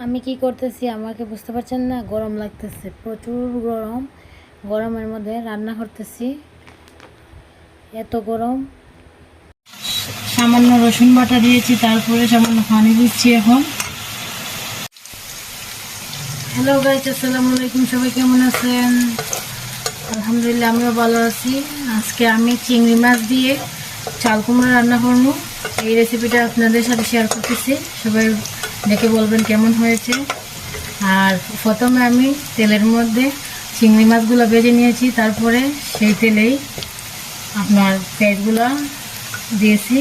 আমি কি করতেছি আমাকে বুঝতে পারছেন না? গরম লাগতেছে, প্রচুর গরম। গরমের মধ্যে রান্না করতেছি, এত গরম। সামান্য রসুন বাটা দিয়েছি, তারপরে সামান্য পানি দিচ্ছি এখন। হ্যালো গাইস, আসসালামু আলাইকুম। সবাই কেমন আছেন? আলহামদুলিল্লাহ, আমিও ভালো আছি। আজকে আমি চিংড়ি মাছ দিয়ে চাল কুমড়া রান্না করবো। এই রেসিপিটা আপনাদের সাথে শেয়ার করতেছি, সবাই দেখে বলবেন কেমন হয়েছে। আর প্রথমে আমি তেলের মধ্যে চিংড়ি মাছগুলো ভেজে নিয়েছি, তারপরে সেই তেলেই আপনার পেঁয়াজগুলো দিয়েছি,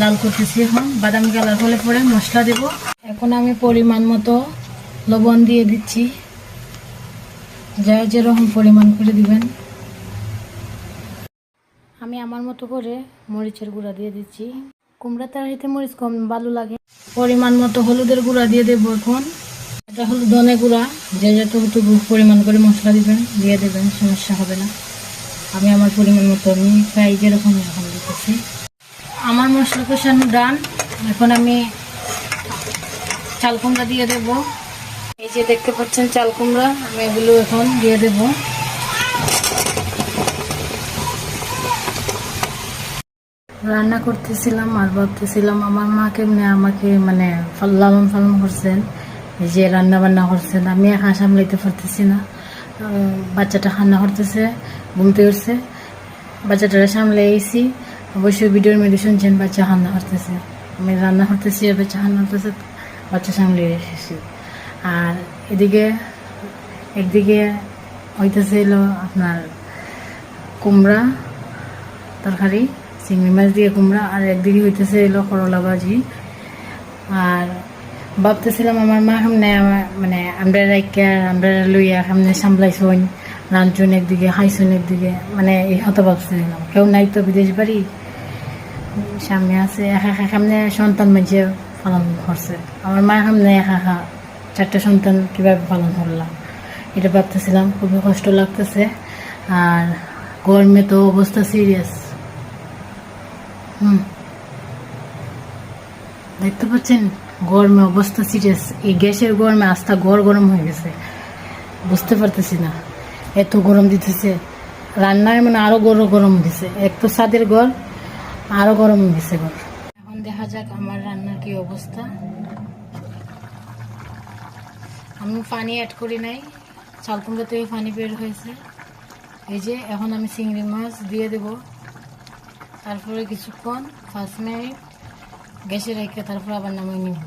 লাল করতেছি। এখন বাদামি কালার হলে পরে মশলা দেব। এখন আমি পরিমাণ মতো লবণ দিয়ে দিচ্ছি, যা যেরকম পরিমাণ করে দিবেন। আমি আমার মতো করে মরিচের গুঁড়া দিয়ে দিচ্ছি। কুমড়া তরকারিতে মরিচ কম ভালো লাগে। পরিমাণ মতো হলুদের গুঁড়া দিয়ে দেবো এখন। এটা হলো ধনে গুঁড়া, যে যতটুকু পরিমাণ করে মশলা দিবেন দিয়ে দেবেন, সমস্যা হবে না। আমি আমার পরিমাণ মতো আমি প্রায় যেরকম এরকম দিতেছি। আমার মশলা কষানো ডান। এখন আমি চাল কুমড়া দিয়ে দেব। এই যে দেখতে পাচ্ছেন চাল কুমড়া, আমি এগুলো এখন দিয়ে দেব। রান্না করতেছিলাম আর ভাবতেছিলাম আমার মা কেমনে আমাকে লালন পালন করছেন, এই যে রান্না বান্না করছেন। আমি একা সামলাইতে পারতেছি না। বাচ্চাটা রান্না করতেছে, ঘুমতে উঠছে, বাচ্চাটারা সামলে এসেছি। অবশ্যই ভিডিওর মধ্যে শুনছেন বাচ্চা রান্না করতেছে, আমি রান্না করতেছি আর বাচ্চা রান্না করতেছে, বাচ্চা সামলে এসেছি। আর একদিকে হইতেছে এলো আপনার কুমড়া তরকারি, চিংড়ি মাছ দিয়ে কুমড়া, আর একদিকে হইতেছে এলো করলা ভাজি। আর ভাবতেছিলাম আমার মা সামনে আমরা লইয়া সামনে সামলাইছুন, রাঁধছুন একদিকে, খাইছুন একদিকে, এই হতো ভাবছিলাম। কেউ নাই তো, বিদেশ বাড়ি সামনে আছে, একা একা সামনে সন্তান মাঝে পালন করছে। আমার মা সামনে একা একা 4টা সন্তান কীভাবে পালন করলাম, এটা ভাবতেছিলাম। খুবই কষ্ট লাগতেছে। আর গরমে তো অবস্থা সিরিয়াস। দেখতে পাচ্ছেন গরমে অবস্থা সিরিয়াস। এই গ্যাসের গরমে আস্থা গরম হয়ে গেছে, বুঝতে পারতেছি না, এত গরম দিতেছে। রান্নায় আরো গরম দিছে। এক তো ছাদের ঘর, আরো গরম দিছে ঘর। এখন দেখা যাক আমার রান্নার কি অবস্থা। আমি পানি অ্যাড করি নাই, চাল কুমড়া থেকে পানি বের হয়েছে। এই যে এখন আমি চিংড়ি মাছ দিয়ে দেব, তারপরে কিছুক্ষণ 5 মিনিট গ্যাসে রেখে তারপর আবার নামিয়ে নিব।